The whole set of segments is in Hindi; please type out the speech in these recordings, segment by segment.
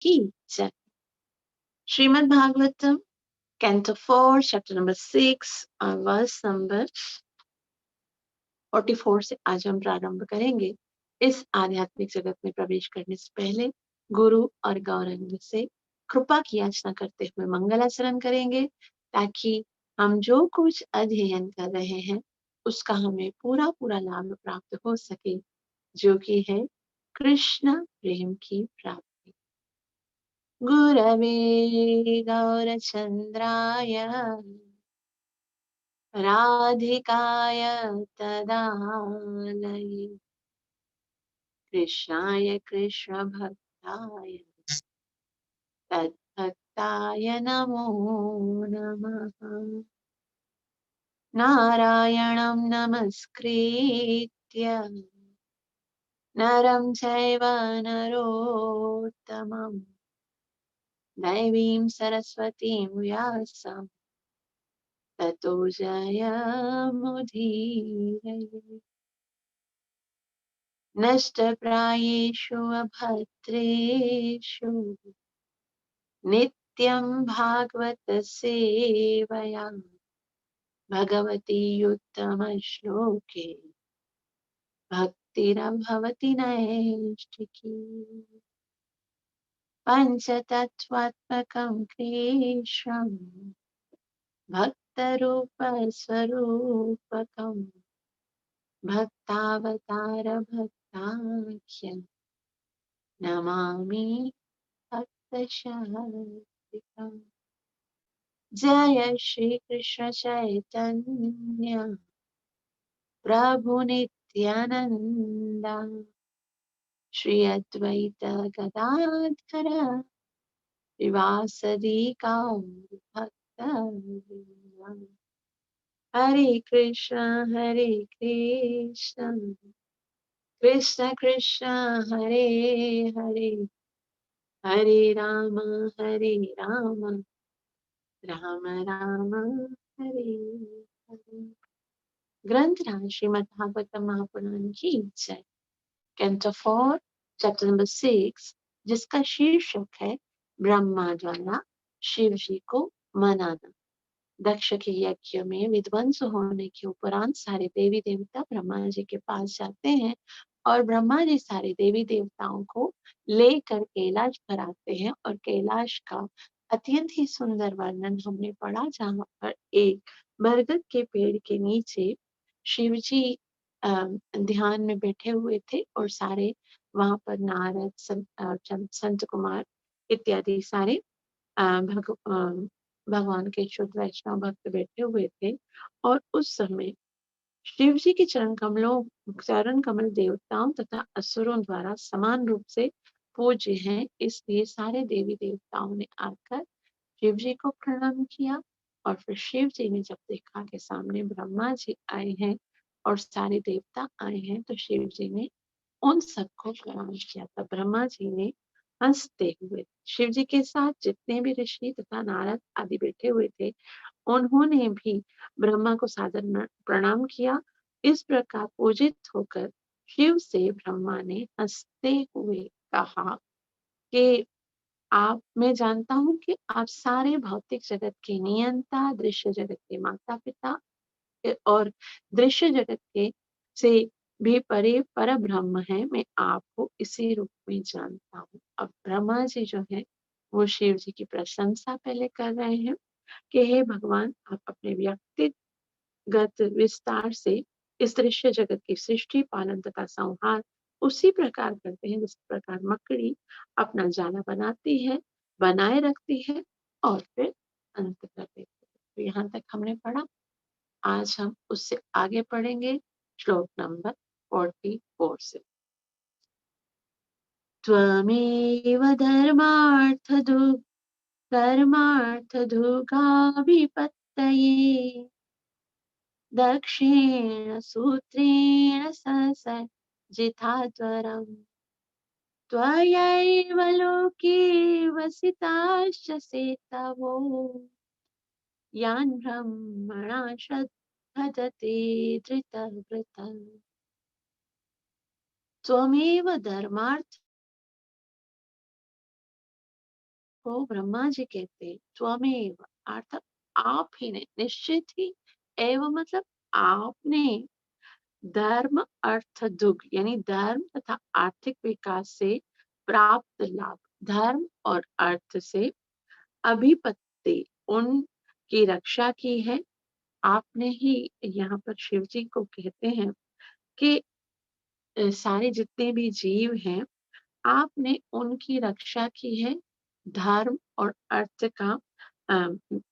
की जय। Shrimad Bhagavatam canto 4 chapter number 6 और वर्स नंबर 44 से आज हम प्रारंभ करेंगे। इस आध्यात्मिक जगत में प्रवेश करने से पहले गुरु और गौरंग से कृपा की याचना करते हुए मंगलाचरण करेंगे, ताकि हम जो कुछ अध्ययन कर रहे हैं उसका हमें पूरा पूरा लाभ प्राप्त हो सके, जो कि है कृष्ण प्रेम की प्राप्ति। गुरवे गौरचंद्राय राधिकाय तदालये कृष्णाय कृष्णभक्ताय तद्भक्ताय नमो नमः। नारायणं नमस्कृत्य नरं चैव नरोत्तमं दैवीं सरस्वतीं व्यासं ततो जयमुदीरये। नष्टप्रायेषु अभद्रेषु नित्यं भागवत सेवया भगवती उत्तमश्लोके भक्तिरभवति नैष्ठिकी। पञ्चतत्त्वात्मकं कृष्णं भक्तरूपस्वरूपकं भक्तावतार भक्ताख्यं नमामि भक्तशः। जय श्री कृष्ण चैतन्य प्रभु नित्यानंद श्री अद्वैत गदाधर श्रीवासदि गौर भक्तवृंद। हरे कृष्ण कृष्ण कृष्ण हरे हरे, हरे राम राम राम हरे हरे। ग्रंथ राज श्रीमद् भागवतम महापुराण की जय। कैंटो 4 चैप्टर नंबर 6, जिसका शीर्षक है ब्रह्मा द्वारा शिव जी को मनाना। दक्ष के यज्ञ में विध्वंस होने के उपरांत सारे देवी देवता ब्रह्मा जी के पास जाते हैं और ब्रह्मा जी सारे देवी देवताओं को लेकर कैलाश पर आते हैं। और कैलाश का अत्यंत ही सुंदर वर्णन हमने पढ़ा, जहाँ पर एक बरगद के पेड़ के नीचे शिव जी ध्यान में बैठे हुए थे और सारे वहां पर नारद संत कुमार इत्यादि सारे भगवान के शुद्ध वैष्णव भक्त बैठे हुए थे। और उस समय शिव जी के चरण कमल देवताओं तथा असुरों द्वारा समान रूप से पूज्य हैं, इसलिए सारे देवी देवताओं ने आकर शिव जी को प्रणाम किया। और फिर शिव जी ने जब देखा कि सामने ब्रह्मा जी आए हैं और सारे देवता आए हैं, तो शिव जी ने उन सबको प्रणाम किया। तब ब्रह्मा जी ने हंसते हुए शिव जी के साथ जितने भी ऋषि तथा नारद आदि बैठे हुए थे, उन्होंने भी ब्रह्मा को सादर प्रणाम किया। इस प्रकार पूजित होकर शिव से ब्रह्मा ने हंसते हुए कहा कि मैं जानता हूँ कि आप सारे भौतिक जगत के नियंता, दृश्य जगत के माता पिता और दृश्य जगत के से भी परे पर ब्रह्म है। मैं आपको इसी रूप में जानता हूँ। अब ब्रह्मा जी जो है वो शिव जी की प्रशंसा पहले कर रहे हैं कि हे भगवान, आप अपने व्यक्तिगत विस्तार से इस दृश्य जगत की सृष्टि, पालन तथा संहार उसी प्रकार करते हैं जिस प्रकार मकड़ी अपना जाला बनाती है, बनाए रखती है और फिर अंत कर देती है। तो यहाँ तक हमने पढ़ा। आज हम उससे आगे पढ़ेंगे श्लोक नंबर 44 से। त्वमेव धर्मार्थदुगाभिपत्तये दक्षेण सूत्रेण ससज्जिता त्वरम् त्वयैव लोके वसिताश्च सेतवो यान् ब्रह्मणा श्रद्धते धृतव्रतः। त्वमेव धर्मार्थ को ब्रह्मा जी कहते त्वमेव, अर्थात आप ही ने, निश्चित ही, एवं मतलब आपने धर्म अर्थ दुग यानी धर्म तथा आर्थिक विकास से प्राप्त लाभ, धर्म और अर्थ से अभिपत्ति, उनकी रक्षा की है। आपने ही, यहाँ पर शिव जी को कहते हैं कि सारे जितने भी जीव हैं, आपने उनकी रक्षा की है धर्म और अर्थ का,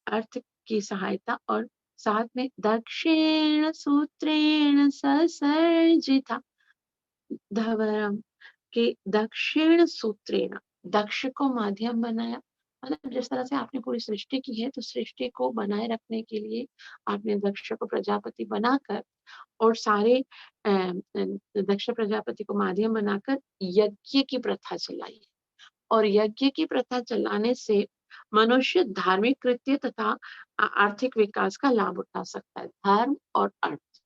अर्थ की सहायता, और साथ में दक्षिण सूत्रेण ससर्जिता धवरम के दक्षिण सूत्रेण, दक्ष को माध्यम बनाया, मतलब जिस तरह से आपने पूरी सृष्टि की है तो सृष्टि को बनाए रखने के लिए आपने दक्ष को प्रजापति बनाकर और सारे दक्ष प्रजापति को माध्यम बनाकर यज्ञ की प्रथा चलाई है। और यज्ञ की प्रथा चलाने से मनुष्य धार्मिक कृत्य तथा आर्थिक विकास का लाभ उठा सकता है। धर्म और अर्थ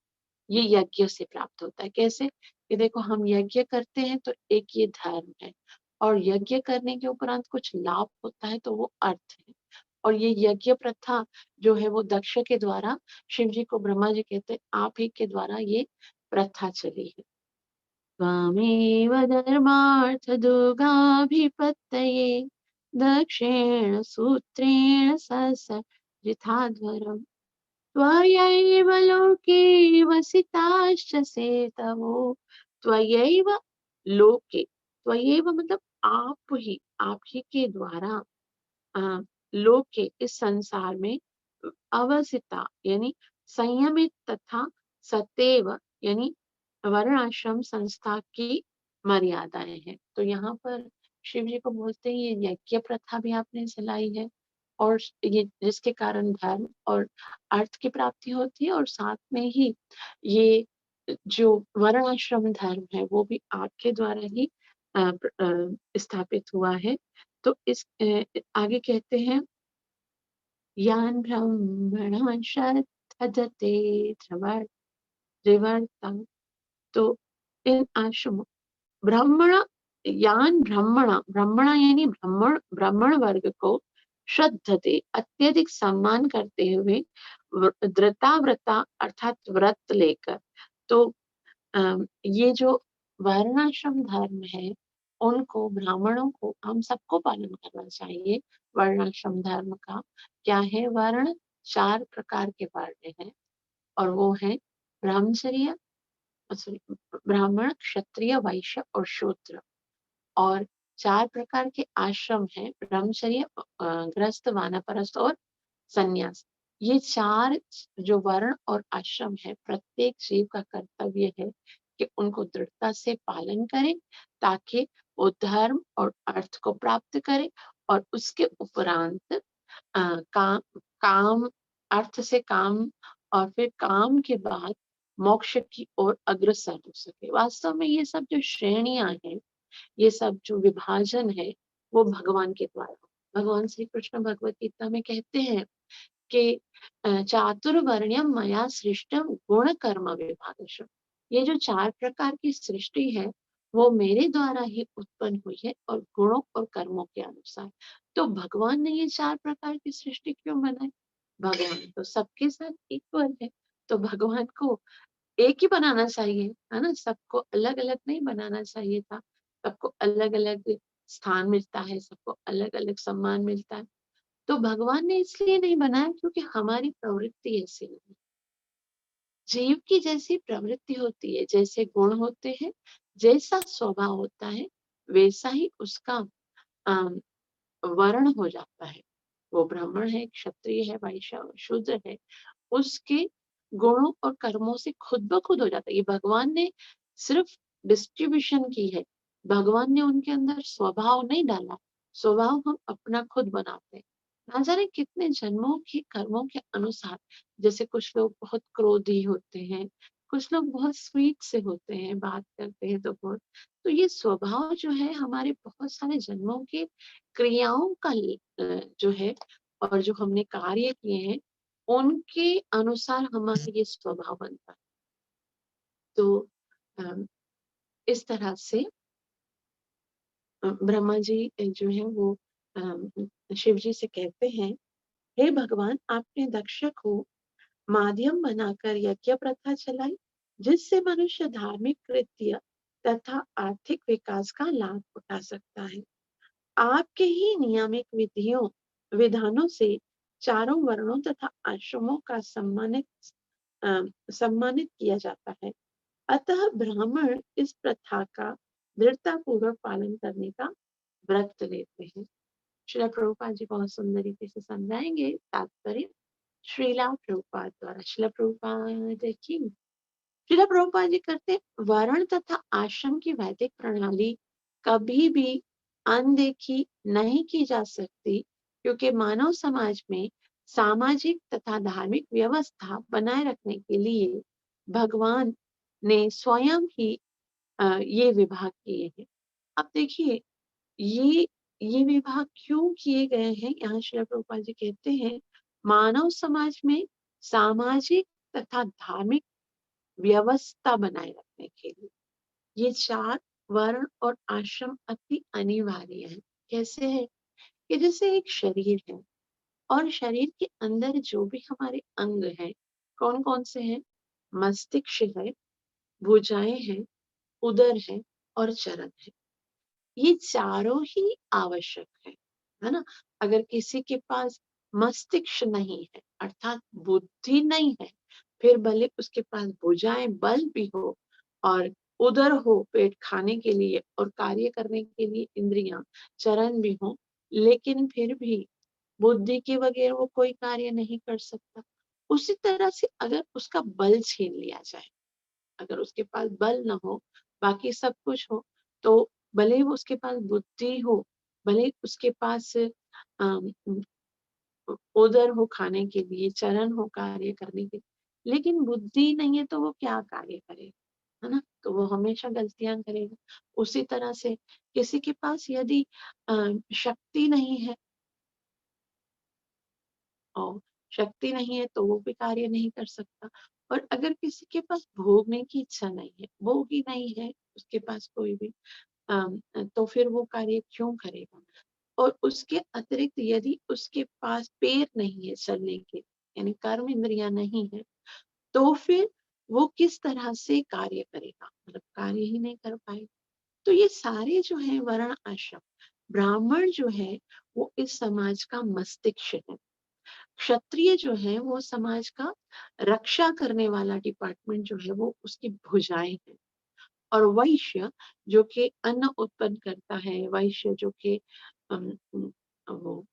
ये यज्ञ से प्राप्त होता है। कैसे? कि देखो, हम यज्ञ करते हैं तो एक ये धर्म है, और यज्ञ करने के उपरांत कुछ लाभ होता है तो वो अर्थ है। और ये यज्ञ प्रथा जो है वो दक्ष के द्वारा, शिव जी को ब्रह्मा जी कहते हैं, आप ही के द्वारा ये प्रथा चली है। त्वमेव धर्मार्थदुगाभिपत्तये दक्षिण सूत्रेण ससृजिताध्वरम् त्वयैव लोके वसिताश्च सेतवो, त्वयैव लोके, त्वयैव मतलब आप ही के द्वारा लोके इस संसार में अवसिता यानी संयमित तथा सतेव यानी वर्ण आश्रम संस्था की मर्यादाएं हैं। तो यहाँ पर शिव जी को बोलते हैं ये यज्ञ प्रथा भी आपने चलाई है, और ये जिसके कारण धर्म और अर्थ की प्राप्ति होती है, और साथ में ही ये जो वर्ण आश्रम धर्म है वो भी आपके द्वारा ही स्थापित हुआ है। तो इस आगे कहते हैं यान ब्रह्मण श्रद्धते त्रिवर्तम, तो इन आश्रमों ब्राह्मण, यान ब्राह्मण यानी ब्राह्मण वर्ग को श्रद्धते अत्यधिक सम्मान करते हुए व्रता अर्थात व्रत लेकर, तो ये जो वर्णाश्रम धर्म है उनको, ब्राह्मणों को, हम सबको पालन करना चाहिए। वर्णाश्रम धर्म का क्या है? वर्ण 4 प्रकार के वर्ण हैं, और वो है ब्रह्मचर्य, ब्राह्मण, क्षत्रिय, वैश्य और शूद्र। और 4 प्रकार के आश्रम हैं, ब्रह्मचर्य, गृहस्थ, वानप्रस्थ और संन्यास। ये 4 जो वर्ण और आश्रम है, प्रत्येक जीव का कर्तव्य है कि उनको दृढ़ता से पालन करे, ताकि वो धर्म और अर्थ को प्राप्त करे, और उसके उपरांत काम, काम, अर्थ से काम, और फिर काम के बाद मोक्ष की ओर अग्रसर हो सके। वास्तव में ये सब जो श्रेणियां हैं, ये सब जो विभाजन है, वो भगवान के द्वारा, भगवान श्री कृष्ण भगवत गीता में कहते हैं कि चातुर्वर्ण्यम मया सृष्टम गुण कर्म विभागशः, ये जो 4 प्रकार की सृष्टि है वो मेरे द्वारा ही उत्पन्न हुई है, और गुणों और कर्मों के अनुसार। तो भगवान ने ये 4 प्रकार की सृष्टि क्यों बनाई? भगवान तो सबके साथ इक्वल है, तो भगवान को एक ही बनाना चाहिए, है ना? सबको अलग अलग नहीं बनाना चाहिए था। सबको अलग अलग स्थान मिलता है, सबको अलग अलग सम्मान मिलता है। तो भगवान ने इसलिए नहीं बनाया क्योंकि हमारी प्रवृत्ति ऐसी नहीं। जीव की जैसी प्रवृत्ति होती है, जैसे गुण होते हैं, जैसा स्वभाव होता है, वैसा ही उसका अम, वर्ण हो जाता है। वो ब्राह्मण है, क्षत्रिय है, वैश्य और शूद्र है, उसके गुणों और कर्मों से खुद ब खुद हो जाता है। ये भगवान ने सिर्फ डिस्ट्रीब्यूशन की है, भगवान ने उनके अंदर स्वभाव नहीं डाला। स्वभाव हम अपना खुद बनाते हैं, ना जाने कितने जन्मों के कर्मों के अनुसार। जैसे कुछ लोग बहुत क्रोधी होते हैं, कुछ लोग बहुत स्वीट से होते हैं, बात करते हैं तो बहुत, तो ये स्वभाव जो है हमारे बहुत सारे जन्मों के क्रियाओं का जो है, और जो हमने कार्य किए हैं उनके अनुसार हमारा ये स्वभाव बनता है। तो अम, इस तरह से ब्रह्मा जी जो है वो शिव जी से कहते हैं, हे भगवान, आपने दक्ष को माध्यम बनाकर यज्ञ प्रथा चलाई, जिससे मनुष्य धार्मिक कृत्य तथा आर्थिक विकास का लाभ उठा सकता है। आपके ही नियमित विधानों से चारों वर्णों तथा आश्रमों का सम्मानित किया जाता है। अतः ब्राह्मण इस प्रथा का दृढ़ता पूर्वक पालन करने का व्रत लेते हैं। श्रील प्रभुपाद जी बहुत सुंदर रीति से समझाएंगे तात्पर्य श्रीला प्रभुपाद द्वारा। श्रील प्रभुपाद की श्रील प्रभुपाद जी करते, वर्ण तथा आश्रम की वैदिक प्रणाली कभी भी अनदेखी नहीं की जा सकती, क्योंकि मानव समाज में सामाजिक तथा धार्मिक व्यवस्था बनाए रखने के लिए भगवान ने स्वयं ही ये विभाग किए हैं। अब देखिए, ये ये विभाग क्यों किए गए हैं? यहाँ श्रील प्रभुपाद जी कहते हैं, मानव समाज में सामाजिक तथा धार्मिक व्यवस्था बनाए रखने के लिए ये चार वर्ण और आश्रम अति अनिवार्य है। कैसे है कि जैसे एक शरीर है और शरीर के अंदर जो भी हमारे अंग हैं, कौन कौन से हैं? मस्तिष्क है, भुजाएं हैं, उदर है और चरण है। ये चारों ही आवश्यक है ना? अगर किसी के पास मस्तिष्क नहीं है, अर्थात बुद्धि नहीं है, फिर भले उसके पास भुजाएं बल भी हो और उदर हो पेट खाने के लिए और कार्य करने के लिए इंद्रियां, चरण भी हो, लेकिन फिर भी बुद्धि के बगैर वो कोई कार्य नहीं कर सकता। उसी तरह से अगर उसका बल छीन लिया जाए, अगर उसके पास बल ना हो, बाकी सब कुछ हो, तो भले ही उसके पास बुद्धि हो, भले ही उसके पास अम, उदर हो खाने के लिए, चरण हो कार्य करने के लिए, लेकिन बुद्धि नहीं है तो वो क्या कार्य करेगा, है ना? तो वो हमेशा गलतियां करेगा। उसी तरह से किसी के पास यदि शक्ति नहीं है, और शक्ति नहीं है तो वो भी कार्य नहीं कर सकता। और अगर किसी के पास भोगने की इच्छा नहीं है, भोग ही नहीं है उसके पास कोई भी, तो फिर वो कार्य क्यों करेगा? और उसके अतिरिक्त यदि उसके पास पैर नहीं है चलने के, यानी कर्म इंद्रियां नहीं है, तो फिर वो किस तरह से कार्य करेगा? मतलब कार्य ही नहीं कर पाएगा। तो ये सारे जो है वर्ण आश्रम, ब्राह्मण जो है वो इस समाज का मस्तिष्क है। क्षत्रिय जो है वो समाज का रक्षा करने वाला डिपार्टमेंट जो है वो उसकी भुजाएं हैं। और वैश्य जो कि अन्न उत्पन्न करता है, वैश्य जो कि अम, अम, वो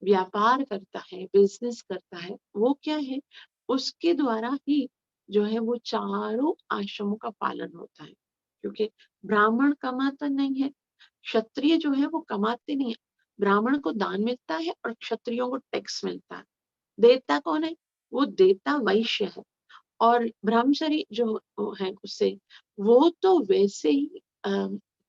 व्यापार करता है, बिजनेस करता है, वो क्या है? उसके द्वारा ही जो है वो चारों आश्रमों का पालन होता है। क्योंकि ब्राह्मण कमाता नहीं है, क्षत्रिय जो है वो कमाते नहीं है। ब्राह्मण को दान मिलता है और क्षत्रियों को टैक्स मिलता है। देता कौन है? वो देता वैश्य है। और ब्रह्मचारी जो है उससे, वो तो वैसे ही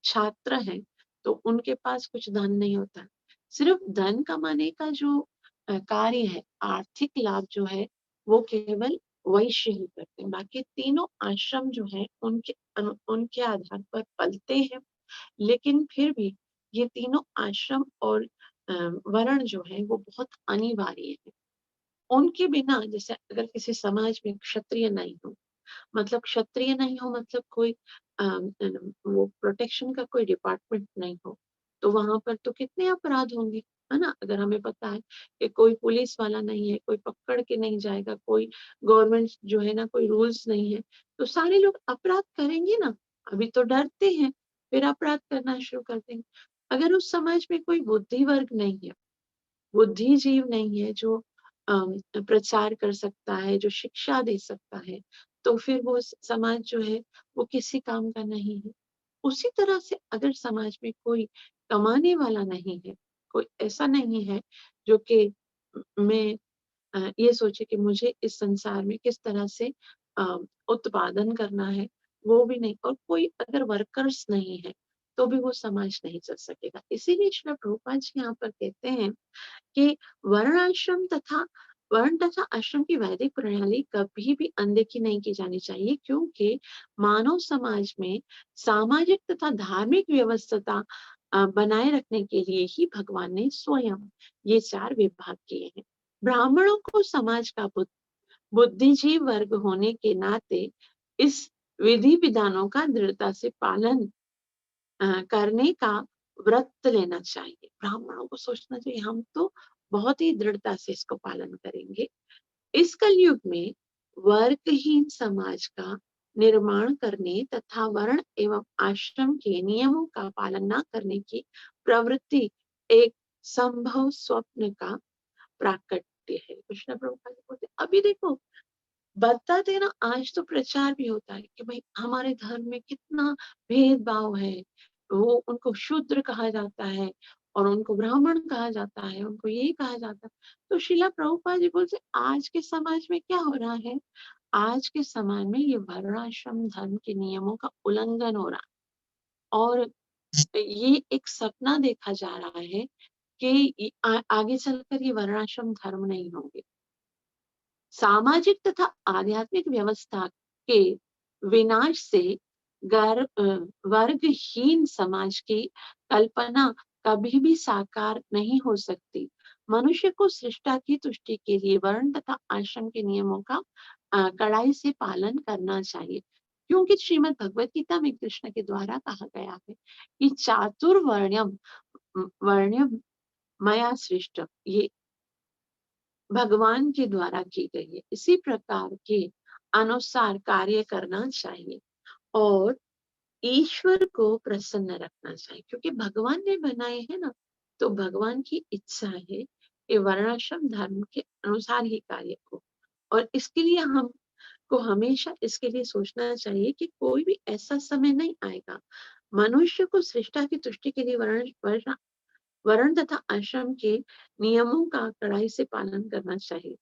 छात्र हैं, तो उनके पास कुछ धन नहीं होता। सिर्फ धन कमाने का जो कार्य है, आर्थिक लाभ जो है, वो केवल वैश्य ही करते हैं। बाकी तीनों आश्रम जो है उनके आधार पर पलते हैं, लेकिन फिर भी ये तीनों आश्रम और वर्ण जो है वो बहुत अनिवार्य है। उनके बिना, जैसे अगर किसी समाज में क्षत्रिय नहीं हो, मतलब क्षत्रिय नहीं हो मतलब कोई वो प्रोटेक्शन का कोई डिपार्टमेंट नहीं हो, तो वहां पर तो कितने अपराध होंगे, है ना? अगर हमें पता है कि कोई पुलिस वाला नहीं है, कोई पकड़ के नहीं जाएगा, कोई गवर्नमेंट जो है ना, कोई रूल्स नहीं है, तो सारे लोग अपराध करेंगे ना। अभी तो डरते हैं, फिर अपराध करना शुरू कर देंगे। अगर उस समाज में कोई बुद्धि वर्ग नहीं है, बुद्धिजीव नहीं है जो प्रचार कर सकता है, जो शिक्षा दे सकता है, तो फिर वो समाज जो है वो किसी काम का नहीं है। उसी तरह से अगर समाज में कोई कमाने वाला नहीं है, कोई ऐसा नहीं है जो कि मैं ये सोचे कि मुझे इस संसार में किस तरह से अ, उत्पादन करना है, वो भी नहीं, और कोई अगर वर्कर्स नहीं है, तो भी वो समाज नहीं चल सकेगा। इसीलिए श्री प्रभुपाद जी यहाँ पर कहते हैं कि वर्ण तथा आश्रम की वैदिक प्रणाली कभी भी अनदेखी नहीं की जानी चाहिए, क्योंकि मानव समाज में सामाजिक तथा धार्मिक व्यवस्था बनाए रखने के लिए ही भगवान ने स्वयं ये 4 विभाग किए हैं। ब्राह्मणों को समाज का बुद्धिजीव वर्ग होने के नाते इस विधि विधानों का दृढ़ता से पालन करने का व्रत लेना चाहिए। ब्राह्मणों को सोचना चाहिए हम तो बहुत ही दृढ़ता से इसको पालन करेंगे। इस कलयुग में वर्गहीन समाज का निर्माण करने तथा वर्ण एवं आश्रम के नियमों का पालन न करने की प्रवृत्ति एक संभव स्वप्न का प्राकट्य है। कृष्ण प्रभुपाद जी बोलते अभी देखो बताते हैं ना, आज तो प्रचार भी होता है कि भाई हमारे धर्म में कितना भेदभाव है, वो उनको शूद्र कहा जाता है और उनको ब्राह्मण कहा जाता है, उनको ये कहा जाता है। तो शिला प्रभुपाद जी बोलते आज के समाज में क्या हो रहा है, आज के समाज में ये वर्णाश्रम धर्म के नियमों का उल्लंघन हो रहा है और ये एक सपना देखा जा रहा है कि आगे चलकर ये वर्णाश्रम धर्म नहीं होंगे। सामाजिक तथा आध्यात्मिक व्यवस्था के विनाश से वर्गहीन समाज की कल्पना कभी भी साकार नहीं हो सकती। मनुष्य को सृष्टा की तुष्टि के लिए वर्ण तथा आश्रम के नियमों का कड़ाई से पालन करना चाहिए, क्योंकि श्रीमद् भगवत गीता में कृष्ण के द्वारा कहा गया है कि चातुर्वर्ण्यम वर्ण्यम मया सृष्ट, ये भगवान के द्वारा की गई है। इसी प्रकार के अनुसार कार्य करना चाहिए और ईश्वर को प्रसन्न रखना चाहिए, क्योंकि भगवान ने बनाए हैं ना, तो भगवान की इच्छा है कि वर्णाश्रम धर्म के अनुसार ही कार्य हो। और इसके लिए हमको हमेशा इसके लिए सोचना चाहिए कि कोई भी ऐसा समय नहीं आएगा, मनुष्य को सृष्टा की तुष्टि के लिए वर्ण तथा आश्रम के नियमों का कड़ाई से पालन करना चाहिए,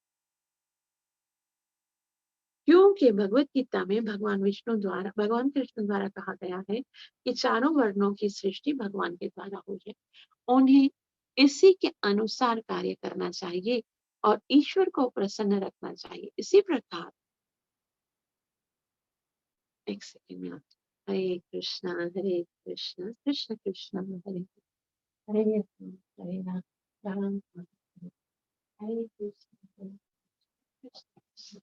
क्योंकि भगवत गीता में भगवान कृष्ण द्वारा कहा गया है कि चारों वर्णों की सृष्टि भगवान के द्वारा हुई है। उन्हें इसी के अनुसार कार्य करना चाहिए और ईश्वर को प्रसन्न रखना चाहिए। इसी प्रकार एक सेकंड में हरे कृष्णा कृष्ण कृष्ण हरे हरे राम हरे राम राम राम हरे हरे कृष्ण हरे कृष्ण।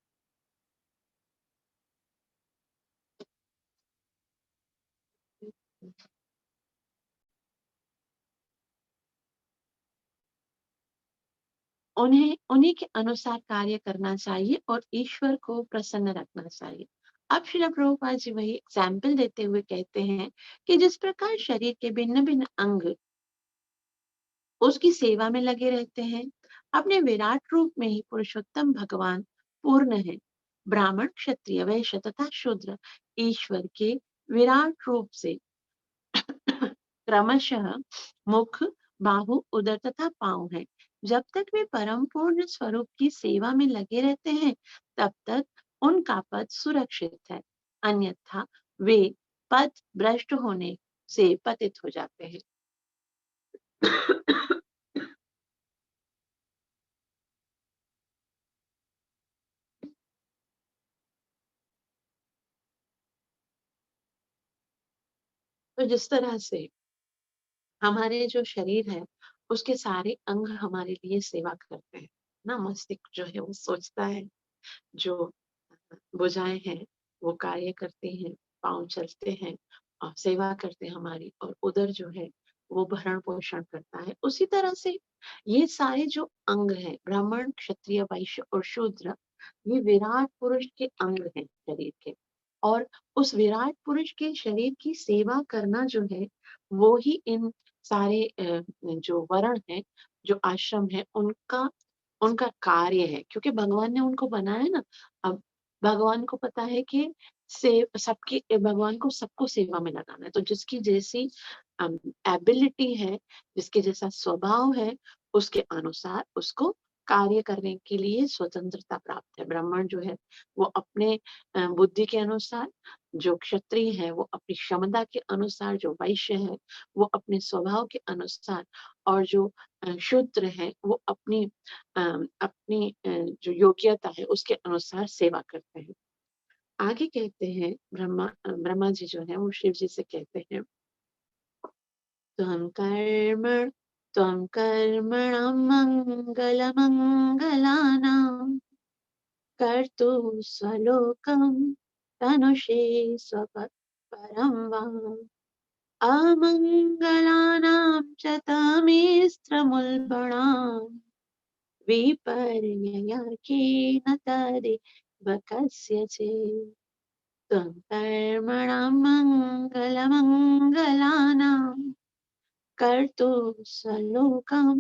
उन्हीं के अनुसार कार्य करना चाहिए और ईश्वर को प्रसन्न रखना चाहिए। अब श्रील प्रभुपाद जी वही एग्जाम्पल देते हुए कहते हैं कि जिस प्रकार शरीर के भिन्न भिन्न अंग उसकी सेवा में लगे रहते हैं, अपने विराट रूप में ही पुरुषोत्तम भगवान पूर्ण है। ब्राह्मण क्षत्रिय वैश्य तथा शूद्र ईश्वर के विराट रूप से क्रमशः मुख, बाहु, उदर तथा पांव है। जब तक वे परम पूर्ण स्वरूप की सेवा में लगे रहते हैं, तब तक उनका पद सुरक्षित है, अन्यथा वे पद भ्रष्ट होने से पतित हो जाते हैं। तो जिस तरह से हमारे जो शरीर है उसके सारे अंग हमारे लिए सेवा करते हैं ना, मस्तिष्क जो है वो सोचता है, जो भुजाएं हैं वो कार्य करती हैं, पांव चलते हैं और सेवा करते हैं हमारी, और उदर जो है वो भरण पोषण करता है। उसी तरह से ये सारे जो अंग हैं, ब्राह्मण क्षत्रिय वैश्य और शूद्र, ये विराट पुरुष के अंग हैं शरीर के, और उस विराट पुरुष के शरीर की सेवा करना जो है वो ही इन सारे जो वर्ण है, जो आश्रम है, उनका उनका कार्य है, क्योंकि भगवान ने उनको बनाया ना। अब भगवान को पता है कि से सबकी भगवान को सबको सेवा में लगाना है, तो जिसकी जैसी एबिलिटी है, जिसके जैसा स्वभाव है, उसके अनुसार उसको कार्य करने के लिए स्वतंत्रता प्राप्त है। ब्राह्मण जो है वो अपने बुद्धि के अनुसार, जो क्षत्रिय है वो अपनी क्षमता के अनुसार, जो वैश्य है वो अपने स्वभाव के अनुसार, और जो शूद्र है वो अपनी जो योग्यता है उसके अनुसार सेवा करते हैं। आगे कहते हैं ब्रह्मा जी जो है वो शिव जी से कहते हैं, त्वं कर्म त्वं कर्मणां मङ्गलमङ्गलानां कर्तुं स्वलोकं तनुषे स्वपरं वा अमङ्गलानां च तमिस्रमुल्बणाम् विपर्ययकेन तदेव कस्यचित् त्वं कर्मणां मङ्गलमङ्गलानां कर्तुं स्वलोकं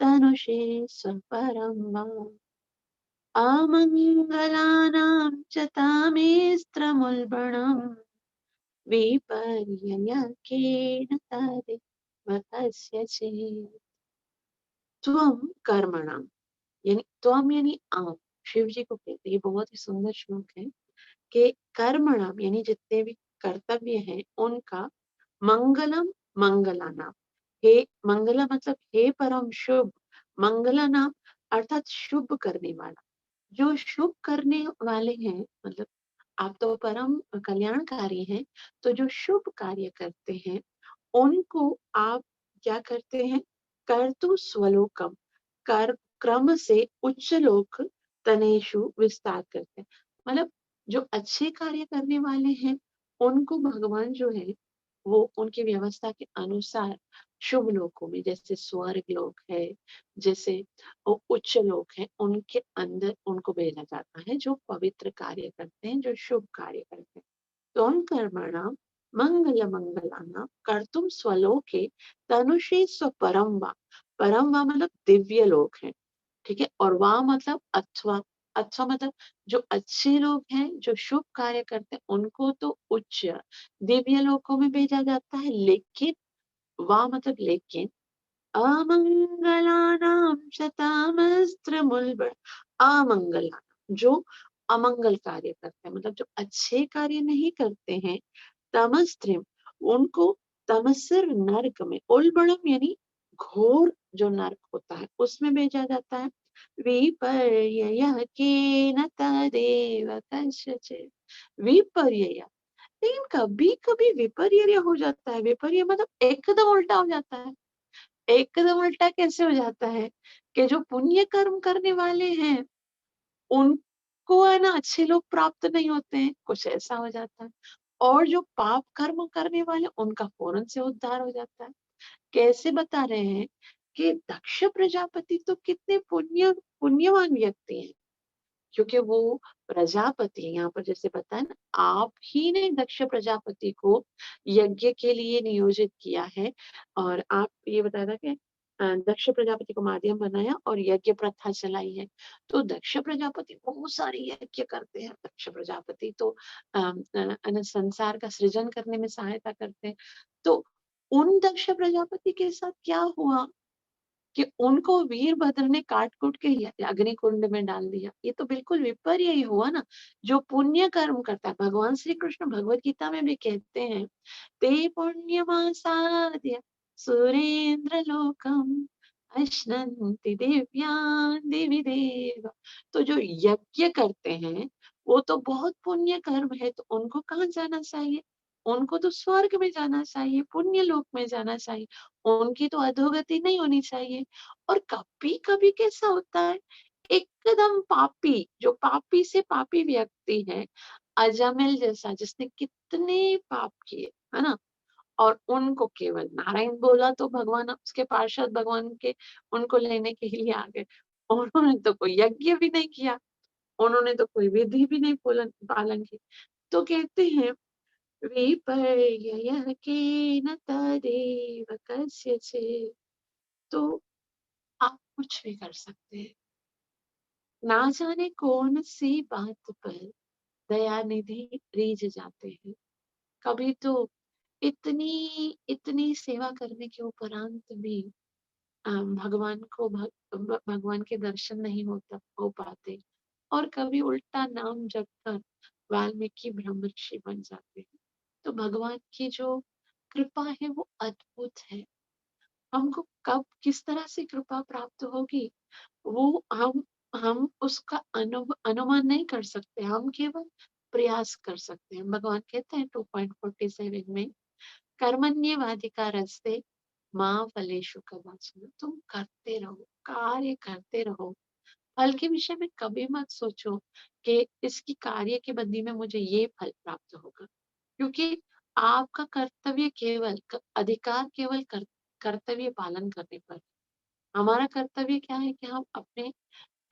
तनुषे स्वपरं वा अमङ्गलानां च तामेस्त्रमुल्बणम् विपर्ययकेन तदेव कस्यचित् त्वं कर्मणां यानी त्वम यानी आप शिव जी को कहते हैं। ये बहुत ही सुंदर श्लोक है कि कर्मणाम यानी जितने भी कर्तव्य हैं उनका मंगलम मंगलानाम। हे मंगला मतलब हे परम शुभ, मंगला नाम अर्थात शुभ करने वाला। जो शुभ करने वाले हैं मतलब आप तो परम कल्याणकारी हैं, तो जो शुभ कार्य करते हैं उनको आप क्या करते हैं? कर्तु स्वलोकम, कर क्रम से उच्च लोक तनेषु विस्तार करते हैं। मतलब जो अच्छे कार्य करने वाले हैं उनको भगवान जो है वो उनकी व्यवस्था के अनुसार शुभ लोकों में, जैसे स्वर्ग लोक है, जैसे उच्च लोक है, उनके अंदर उनको भेजा जाता है जो पवित्र कार्य करते हैं, जो शुभ कार्य करते हैं। त्वं कर्मणां मंगलमंगलानां कर्तुम स्वलोके तनुषे स्वपरम वा। परम वा मतलब दिव्य लोक है, ठीक है। और वाह मतलब अथवा, अथवा मतलब जो अच्छे लोग हैं जो शुभ कार्य करते हैं उनको तो उच्च दिव्य लोकों में भेजा जाता है। लेकिन वाह मतलब लेकिन अमंगलानां शतामस्त्रमुल्बण, अमंगलानां जो अमंगल कार्य करते हैं मतलब जो अच्छे कार्य नहीं करते हैं, तमस्त्रिम उनको तमस्र नरक में, उल्बणम यानी घोर जो नरक होता है उसमें भेजा जाता है। विपर्ययकेन तदेव कस्यचित्, विपर्यय। लेकिन कभी कभी विपर्य हो जाता है। विपर्य मतलब एकदम उल्टा हो जाता है। एकदम उल्टा कैसे हो जाता है कि जो पुण्य कर्म करने वाले हैं उनको है ना अच्छे लोग प्राप्त नहीं होते हैं, कुछ ऐसा हो जाता है। और जो पाप कर्म करने वाले उनका फौरन से उद्धार हो जाता है। कैसे बता रहे हैं कि दक्ष प्रजापति तो कितने पुण्यवान व्यक्ति हैं, क्योंकि वो प्रजापति है। यहाँ पर जैसे बताया ना, आप ही ने दक्ष प्रजापति को यज्ञ के लिए नियोजित किया है। और आप ये बताया था कि दक्ष प्रजापति को माध्यम बनाया और यज्ञ प्रथा चलाई है। तो दक्ष प्रजापति बहुत सारे यज्ञ करते हैं। दक्ष प्रजापति तो संसार का सृजन करने में सहायता करते हैं। तो उन दक्ष प्रजापति के साथ क्या हुआ कि उनको वीरभद्र ने काट कूट के अग्नि कुंड में डाल दिया। ये तो बिल्कुल विपर्य ही हुआ ना। जो पुण्य कर्म करता है, भगवान श्री कृष्ण भगवत गीता में भी कहते हैं, ते पुण्यमासाद्य सुरेंद्र लोकम अश्नन्ति दिव्यान् दिवि देव। तो जो यज्ञ करते हैं वो तो बहुत पुण्य कर्म है, तो उनको कहाँ जाना चाहिए? उनको तो स्वर्ग में जाना चाहिए, पुण्य लोक में जाना चाहिए। उनकी तो अधोगति नहीं होनी चाहिए। और कभी कभी कैसा होता है, एकदम पापी, जो पापी से पापी व्यक्ति है, अजामिल जैसा जिसने कितने पाप किए, है ना, और उनको केवल नारायण बोला तो भगवान उसके पार्षद भगवान के उनको लेने के लिए आ गए। उन्होंने तो कोई यज्ञ भी नहीं किया, उन्होंने तो कोई विधि भी नहीं पालन की। तो कहते हैं विपर्ययकेन तदेव कस्यचित्। तो आप कुछ भी कर सकते हैं। ना जाने कौन सी बात पर दया निधि रीझ जाते हैं। कभी तो इतनी इतनी सेवा करने के उपरांत भी भगवान को भगवान के दर्शन नहीं हो पाते। और कभी उल्टा नाम जप कर वाल्मीकि ब्रह्मर्षि बन जाते हैं। तो भगवान की जो कृपा है वो अद्भुत है। हमको कब किस तरह से कृपा प्राप्त होगी वो हम उसका अनुमान नहीं कर सकते। हम केवल प्रयास कर सकते हैं। भगवान कहते हैं 2.47 में, कर्मण्येवाधिकारस्ते माँ फलेषु कदाचन, तुम करते रहो, कार्य करते रहो। फल के विषय में कभी मत सोचो कि इसकी कार्य के बदले में मुझे ये फल प्राप्त होगा। क्योंकि आपका कर्तव्य केवल अधिकार केवल कर्तव्य पालन करने पर है। हमारा कर्तव्य क्या है कि हम अपने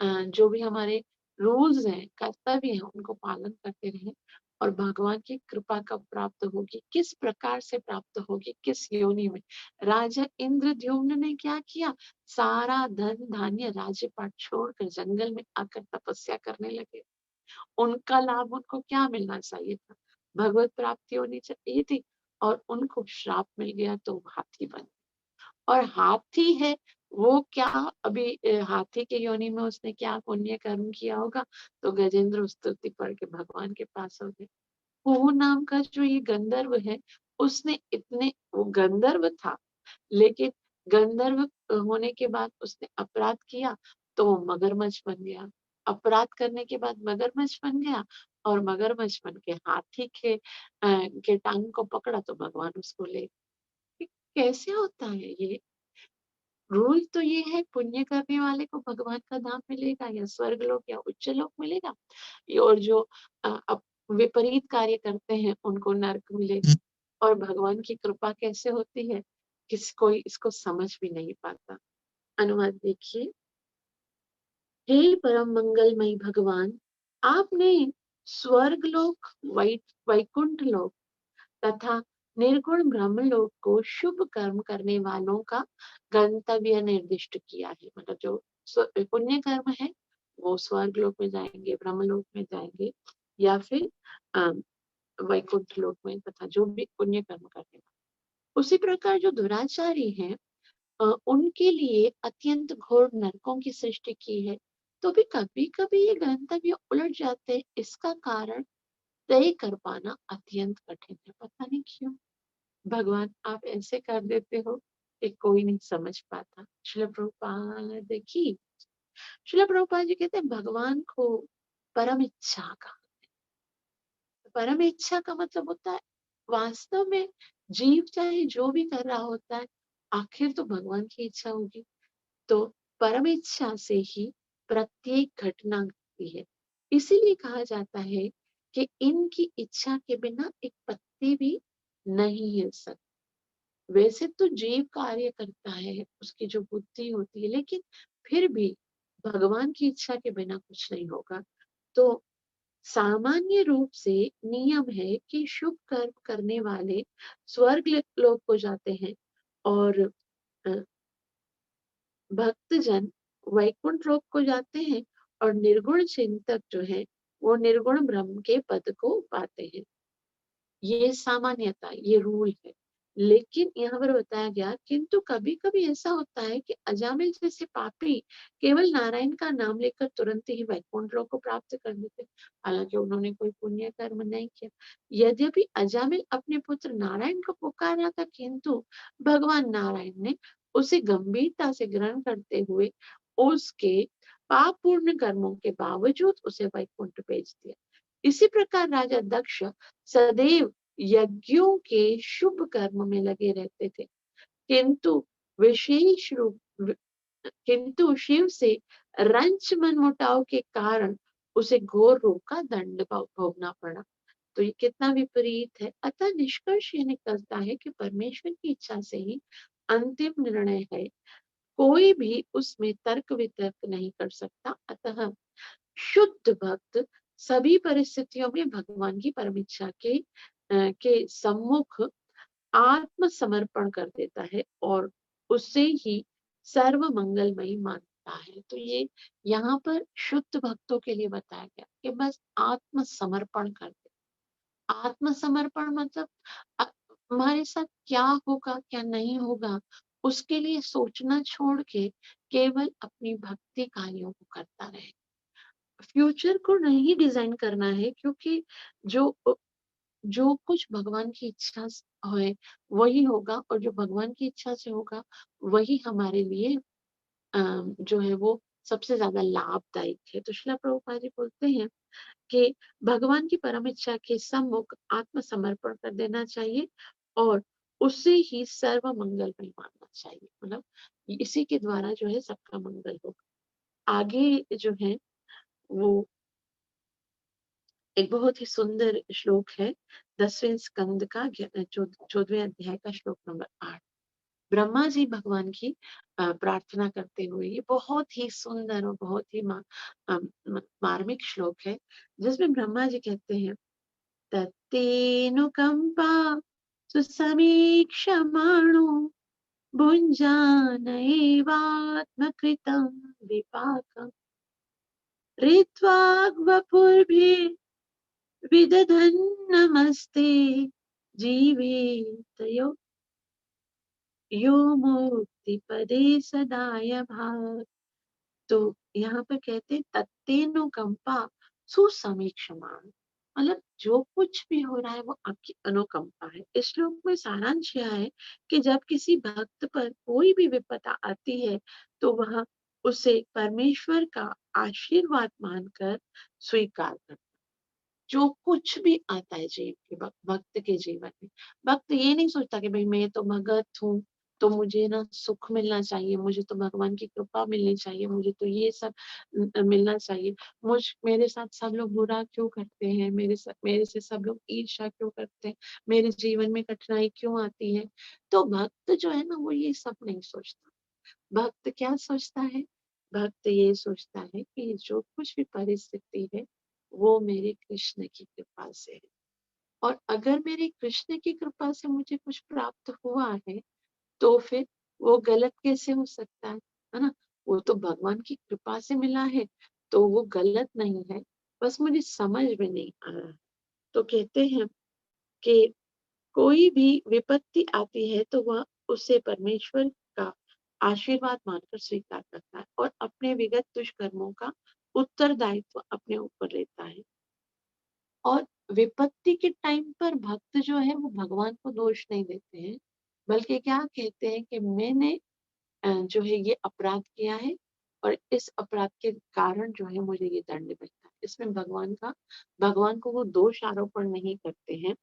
जो भी हमारे रूल्स हैं, कर्तव्य हैं, उनको पालन करते रहें और भगवान की कृपा कब प्राप्त होगी, किस प्रकार से प्राप्त होगी, किस योनि में। राजा इंद्रद्युम्न ने क्या किया? सारा धन धान्य राज्यपाट छोड़कर जंगल में आकर तपस्या करने लगे। उनका लाभ उनको क्या मिलना चाहिए था? भगवत प्राप्ति होनी चाहिए थी और उनको श्राप मिल गया तो वो हाथी बन। और हाथी है, वो क्या अभी हाथी के योनि में उसने क्या पुण्य कर्म किया होगा, तो गजेंद्र स्तुति पढ़ के भगवान के पास हो गए। कुहू नाम का जो ये गंधर्व है, उसने इतने वो गंधर्व था, लेकिन गंधर्व होने के बाद उसने अपराध किया, तो वो मगरमच्छ बन गया। अपराध करने के बाद मगरमच्छ बन गया और मगरमच्छ बन के हाथी के टांग को पकड़ा तो भगवान उसको ले गए। कैसे होता है ये? रूल तो ये है, पुण्य करने वाले को भगवान का धाम मिलेगा या स्वर्गलोक या उच्च लोक मिलेगा, और जो विपरीत कार्य करते हैं उनको नरक मिलेगा। और भगवान की कृपा कैसे होती है, कोई इसको समझ भी नहीं पाता। अनुवाद देखिए। हे परम मंगलमयी भगवान, आपने स्वर्गलोक, वैकुंठ लोक तथा निर्गुण ब्रह्मलोक को शुभ कर्म करने वालों का गंतव्य निर्दिष्ट किया है। मतलब जो पुण्य कर्म है वो स्वर्ग लोक में जाएंगे, ब्रह्मलोक में जाएंगे या फिर वैकुंठ लोक में, तथा जो भी पुण्य कर्म करने वाले। उसी प्रकार जो दुराचारी हैं, उनके लिए अत्यंत घोर नरकों की सृष्टि की है। तो भी कभी कभी ये गंतव्य उलट जाते हैं, इसका कारण तय कर पाना अत्यंत कठिन है। पता नहीं क्यों भगवान आप ऐसे कर देते हो कि कोई नहीं समझ पाता। श्रील प्रभुपाद की। श्रील प्रभुपाद जी कहते हैं भगवान को परम इच्छा का, परम इच्छा का मतलब होता है वास्तव में जीव चाहे जो भी कर रहा होता है, आखिर तो भगवान की इच्छा होगी। तो परम इच्छा से ही प्रत्येक घटना घटती है। इसीलिए कहा जाता है कि इनकी इच्छा के बिना एक पत्ती भी नहीं हिल सकती। वैसे तो जीव कार्य करता है, उसकी जो बुद्धि होती है, लेकिन फिर भी भगवान की इच्छा के बिना कुछ नहीं होगा। तो सामान्य रूप से नियम है कि शुभ कर्म करने वाले स्वर्ग लोक को जाते हैं और अ, भक्तजन वैकुंठ लोक को जाते हैं और निर्गुण चिंतक जो है वो निर्गुण ब्रह्म के पद को पाते हैं। ये सामान्यता, ये रूल है। लेकिन यहाँ पर बताया गया किंतु कभी कभी ऐसा होता है कि अजामिल जैसे पापी केवल नारायण का नाम लेकर तुरंत ही वैकुंठ लोक को प्राप्त कर लेते हैं, हालांकि उन्होंने कोई पुण्य कर्म नहीं किया। यद्यपि अजामिल अपने पुत्र नारायण को पुकार रहा था, किंतु भगवान नारायण ने उसे गंभीरता से ग्रहण करते हुए उसके पाप पूर्ण कर्मों के बावजूद उसे वैकुंठ भेज दिया। इसी प्रकार राजा दक्ष सदैव यज्ञों के शुभ कर्म में लगे रहते थे, किंतु विशेष रूप किंतु शिव से रंच मनमुटाव के कारण उसे घोर रोग का दंड भोगना पड़ा। तो ये कितना विपरीत है। अतः निष्कर्ष ये निकलता है कि परमेश्वर की इच्छा से ही अंतिम निर्णय है, कोई भी उसमें तर्क वितर्क नहीं कर सकता। अतः शुद्ध भक्त सभी परिस्थितियों में भगवान की परम इच्छा के सम्मुख आत्मसमर्पण कर देता है और उसे ही सर्व मंगलमयी मानता है। तो ये यहाँ पर शुद्ध भक्तों के लिए बताया गया कि बस आत्मसमर्पण कर दे। आत्मसमर्पण मतलब हमारे साथ क्या होगा क्या नहीं होगा उसके लिए सोचना छोड़ के केवल अपनी भक्ति कार्यों को करता रहे। फ्यूचर को नहीं डिजाइन करना है, क्योंकि जो जो कुछ भगवान की इच्छा है वही होगा, और जो भगवान की इच्छा से होगा वही हमारे लिए जो है वो सबसे ज्यादा लाभदायक है। तो श्रील प्रभुपाद जी बोलते हैं कि भगवान की परम इच्छा के सम्मुख आत्मसमर्पण कर देना चाहिए और उसे ही सर्व मंगलमय मानना चाहिए। मतलब इसी के द्वारा जो है सबका मंगल होगा। आगे जो है वो एक बहुत ही सुंदर श्लोक है, 10वें स्कंद का 14वें अध्याय का श्लोक नंबर 8। ब्रह्मा जी भगवान की प्रार्थना करते हुए, ये बहुत ही सुंदर और बहुत ही मार्मिक श्लोक है, जिसमें ब्रह्मा जी कहते हैं, तत्तेनुकंपा सुसमीक्षमाणो भुञ्जानैवात्मकृतं विपाकम् ऋत्वाग्वपुर्भिर्विदधन् नमस्ते जीवेतयो यो मुक्तिपदे सदाय भाग। तो यहाँ पर कहते हैं तत्तेनुकंपा सुसमीक्षमाण, मतलब जो कुछ भी हो रहा है वो आपकी अनुकंपा है। इस श्लोक में सारांश यह है कि जब किसी भक्त पर कोई भी विपदा आती है तो वह उसे परमेश्वर का आशीर्वाद मानकर स्वीकार कर, जो कुछ भी आता है जीव के भक्त के जीवन में, भक्त ये नहीं सोचता कि भाई मैं तो भगत हूँ तो मुझे ना सुख मिलना चाहिए, मुझे तो भगवान की कृपा मिलनी चाहिए, मुझे तो ये सब मिलना चाहिए, मेरे साथ सब लोग बुरा क्यों करते हैं, मेरे से सब लोग ईर्ष्या क्यों करते हैं, मेरे जीवन में कठिनाई क्यों आती है। तो भक्त जो है ना वो ये सब नहीं सोचता। भक्त क्या सोचता है? भक्त ये सोचता है कि जो कुछ भी परिस्थिति है वो मेरे कृष्ण की कृपा से है, और अगर मेरे कृष्ण की कृपा से मुझे कुछ प्राप्त हुआ है तो फिर वो गलत कैसे हो सकता है ना? वो तो भगवान की कृपा से मिला है, तो वो गलत नहीं है, बस मुझे समझ में नहीं आ रहा है। तो कहते हैं कि कोई भी विपत्ति आती है तो वह उसे परमेश्वर का आशीर्वाद मानकर स्वीकार करता है और अपने विगत दुष्कर्मों का उत्तरदायित्व अपने ऊपर लेता है। और विपत्ति के टाइम पर भक्त जो है वो भगवान को दोष नहीं देते हैं, बल्कि क्या कहते हैं कि मैंने जो है ये अपराध किया है और इस अपराध के कारण जो है मुझे ये दंड मिलता है। इसमें भगवान को वो दोष आरोपण नहीं करते हैं।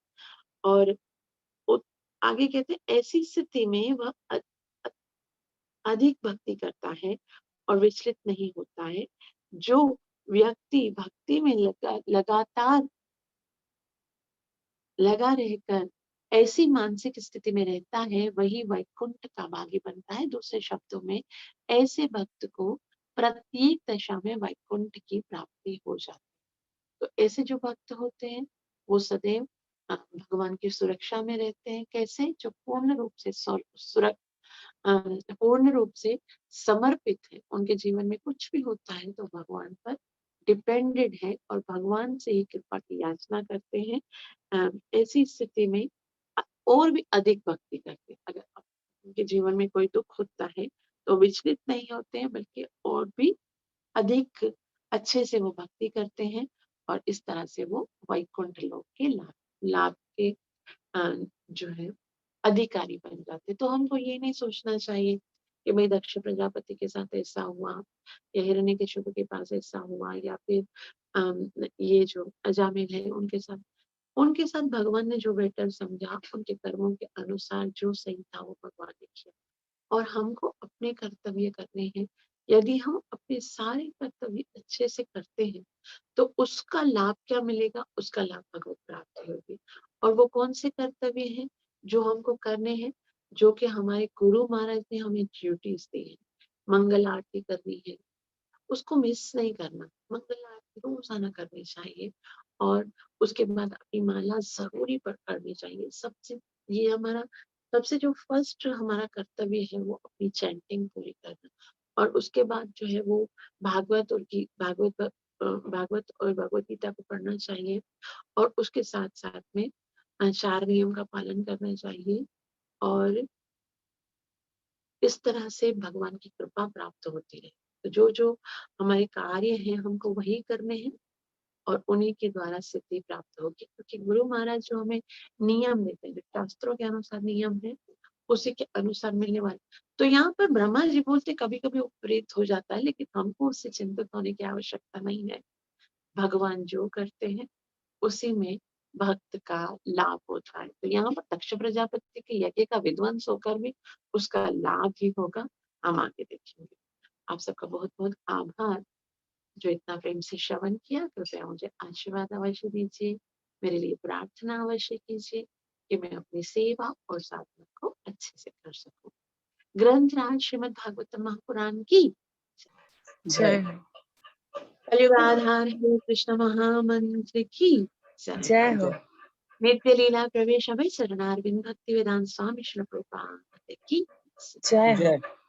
और आगे कहते हैं ऐसी स्थिति में वह अधिक भक्ति करता है और विचलित नहीं होता है। जो व्यक्ति भक्ति में लगातार लगा रहकर ऐसी मानसिक स्थिति में रहता है वही वैकुंठ का भागी बनता है। दूसरे शब्दों में ऐसे भक्त को प्रत्येक दशा में वैकुंठ की प्राप्ति हो जाती है। तो ऐसे जो भक्त होते हैं वो सदैव भगवान की सुरक्षा में रहते हैं। कैसे? जो पूर्ण रूप से पूर्ण रूप से समर्पित है, उनके जीवन में कुछ भी होता है तो भगवान पर डिपेंडेड है और भगवान से ही कृपा की याचना करते हैं। ऐसी स्थिति में और भी अधिक भक्ति करते हैं। अगर उनके जीवन में कोई दुख होता है तो विचलित नहीं होते हैं, बल्कि और भी अधिक अच्छे से वो भक्ति करते हैं और इस तरह से वो वैकुंठ लोक के लाभ लाभ के जो है अधिकारी बन जाते। तो हमको ये नहीं सोचना चाहिए कि भाई दक्ष प्रजापति के साथ ऐसा हुआ या हिरण्यकशिपु के पास ऐसा हुआ या फिर ये जो अजामिल है उनके साथ भगवान ने जो बेटर समझा, उनके कर्मों के अनुसार जो सही था वो भगवान ने किया और हमको अपने कर्तव्य करने हैं। यदि हम अपने सारे कर्तव्य अच्छे से करते हैं तो उसका लाभ क्या मिलेगा? उसका लाभ भगवत प्राप्ति होगी। और वो कौन से कर्तव्य हैं जो हमको करने हैं? जो कि हमारे गुरु महाराज ने हमें ड्यूटीज दी है। मंगल आरती करनी है, उसको मिस नहीं करना। मंगल आरती रोजाना करनी चाहिए और उसके बाद अपनी माला जरूरी करनी चाहिए। सबसे ये हमारा सबसे जो फर्स्ट हमारा कर्तव्य है वो अपनी चैंटिंग पूरी करना। और उसके बाद जो है वो भागवत और भगवत गीता को पढ़ना चाहिए और उसके साथ साथ में 4 नियम का पालन करना चाहिए और इस तरह से भगवान की कृपा प्राप्त होती है। तो जो जो हमारे कार्य हैं हमको वही करने हैं और उन्हीं के द्वारा सिद्धि प्राप्त होगी, क्योंकि गुरु महाराज जो हमें नियम देते हैं, जो शास्त्रों के अनुसार नियम है उसी के अनुसार मिलने वाले। तो यहाँ पर ब्रह्मा जी बोलते कभी कभी विपरीत हो जाता है, लेकिन हमको उससे चिंतित होने की आवश्यकता नहीं है। भगवान जो करते हैं उसी में भक्त का लाभ होता है। तो यहाँ पर दक्ष प्रजापति के यज्ञ का विध्वंस होकर भी उसका लाभ ही होगा, हम आगे देखेंगे। आप सबका बहुत-बहुत आभार जो इतना प्रेम से श्रवण किया। कृपया मुझे आशीर्वाद अवश्य दीजिए, मेरे लिए प्रार्थना अवश्य कीजिए कि मैं अपनी सेवा और साधना को अच्छे से कर सकूँ। ग्रंथराज श्रीमद् भागवतम महापुराण की जय हो। कलियुग आधार है कृष्ण महामंत्र की जय। जय हो। नित्य लीला प्रवेश अभय शरणारविंद भक्ति वेदांत स्वामी श्री प्रभुपाद की जय हो।